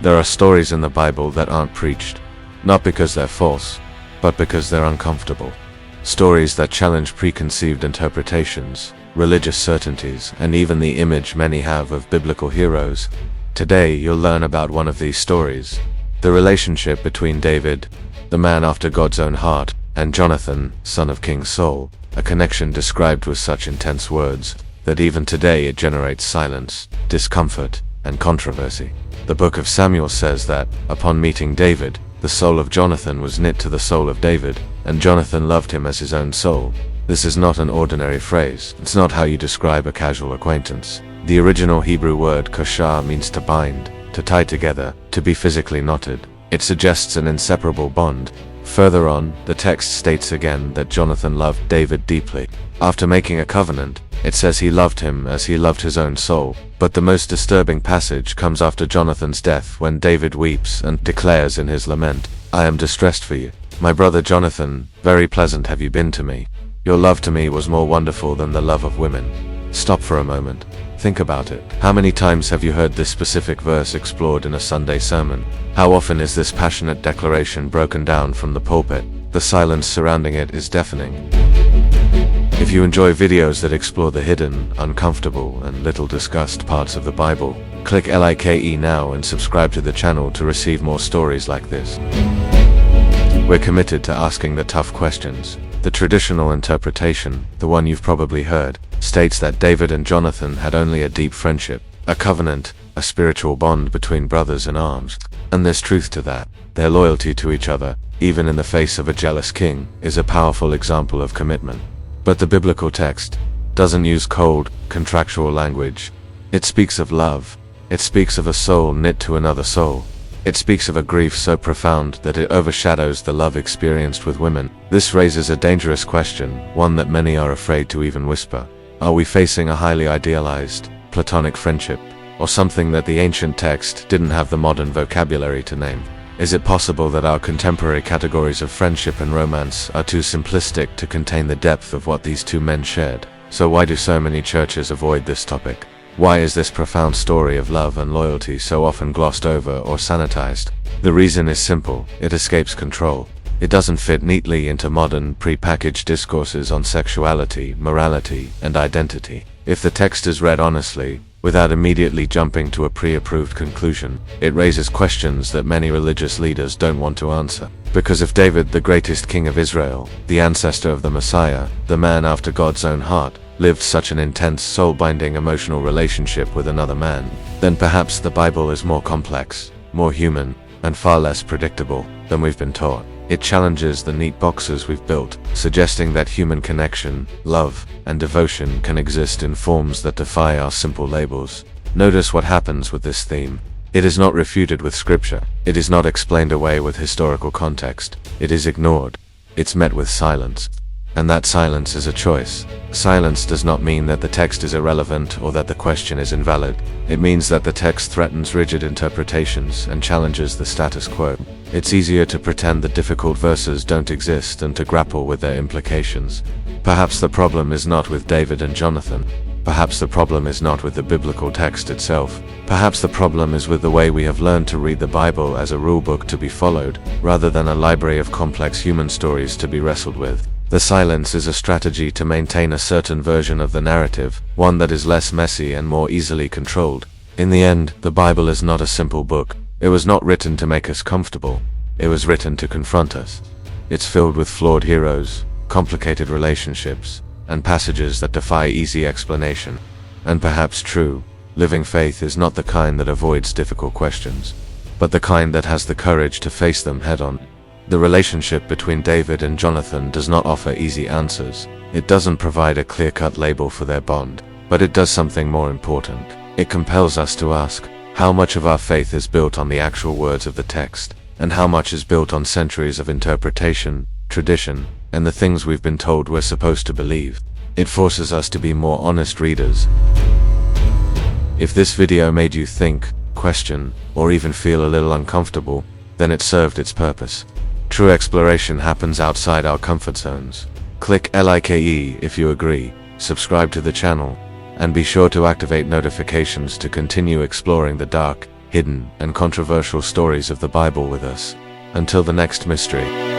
There are stories in the Bible that aren't preached, not because they're false, but because they're uncomfortable. Stories that challenge preconceived interpretations, religious certainties, and even the image many have of biblical heroes. Today, you'll learn about one of these stories: the relationship between David, the man after God's own heart, and Jonathan, son of King Saul, a connection described with such intense words that even today it generates silence, discomfort, and controversy. The book of Samuel says that, upon meeting David, the soul of Jonathan was knit to the soul of David, and Jonathan loved him as his own soul. This is not an ordinary phrase. It's not how you describe a casual acquaintance. The original Hebrew word kashar means to bind, to tie together, to be physically knotted. It suggests an inseparable bond. Further on, the text states again that Jonathan loved David deeply. After making a covenant, it says he loved him as he loved his own soul. But the most disturbing passage comes after Jonathan's death, when David weeps and declares in his lament, "I am distressed for you. My brother Jonathan, very pleasant have you been to me. Your love to me was more wonderful than the love of women." Stop for a moment. Think about it. How many times have you heard this specific verse explored in a Sunday sermon? How often is this passionate declaration broken down from the pulpit? The silence surrounding it is deafening. If you enjoy videos that explore the hidden, uncomfortable, and little discussed parts of the Bible, click like now and subscribe to the channel to receive more stories like this. We're committed to asking the tough questions. The traditional interpretation, the one you've probably heard, states that David and Jonathan had only a deep friendship, a covenant, a spiritual bond between brothers in arms. And there's truth to that. Their loyalty to each other, even in the face of a jealous king, is a powerful example of commitment. But the biblical text doesn't use cold, contractual language. It speaks of love. It speaks of a soul knit to another soul. It speaks of a grief so profound that it overshadows the love experienced with women. This raises a dangerous question, one that many are afraid to even whisper. Are we facing a highly idealized, platonic friendship, or something that the ancient text didn't have the modern vocabulary to name? Is it possible that our contemporary categories of friendship and romance are too simplistic to contain the depth of what these two men shared? So why do so many churches avoid this topic? Why is this profound story of love and loyalty so often glossed over or sanitized? The reason is simple: it escapes control. It doesn't fit neatly into modern, pre-packaged discourses on sexuality, morality, and identity. If the text is read honestly, without immediately jumping to a pre-approved conclusion, it raises questions that many religious leaders don't want to answer. Because if David, the greatest king of Israel, the ancestor of the Messiah, the man after God's own heart, lived such an intense, soul-binding emotional relationship with another man, then perhaps the Bible is more complex, more human, and far less predictable than we've been taught. It challenges the neat boxes we've built, suggesting that human connection, love, and devotion can exist in forms that defy our simple labels. Notice what happens with this theme. It is not refuted with scripture. It is not explained away with historical context. It is ignored. It's met with silence. And that silence is a choice. Silence does not mean that the text is irrelevant or that the question is invalid. It means that the text threatens rigid interpretations and challenges the status quo. It's easier to pretend that difficult verses don't exist than to grapple with their implications. Perhaps the problem is not with David and Jonathan. Perhaps the problem is not with the biblical text itself. Perhaps the problem is with the way we have learned to read the Bible as a rulebook to be followed, rather than a library of complex human stories to be wrestled with. The silence is a strategy to maintain a certain version of the narrative, one that is less messy and more easily controlled. In the end, the Bible is not a simple book. It was not written to make us comfortable. It was written to confront us. It's filled with flawed heroes, complicated relationships, and passages that defy easy explanation. And perhaps true, living faith is not the kind that avoids difficult questions, but the kind that has the courage to face them head-on. The relationship between David and Jonathan does not offer easy answers. It doesn't provide a clear-cut label for their bond, but it does something more important. It compels us to ask, how much of our faith is built on the actual words of the text, and how much is built on centuries of interpretation, tradition, and the things we've been told we're supposed to believe. It forces us to be more honest readers. If this video made you think, question, or even feel a little uncomfortable, then it served its purpose. True exploration happens outside our comfort zones. Click like if you agree, subscribe to the channel, and be sure to activate notifications to continue exploring the dark, hidden, and controversial stories of the Bible with us. Until the next mystery.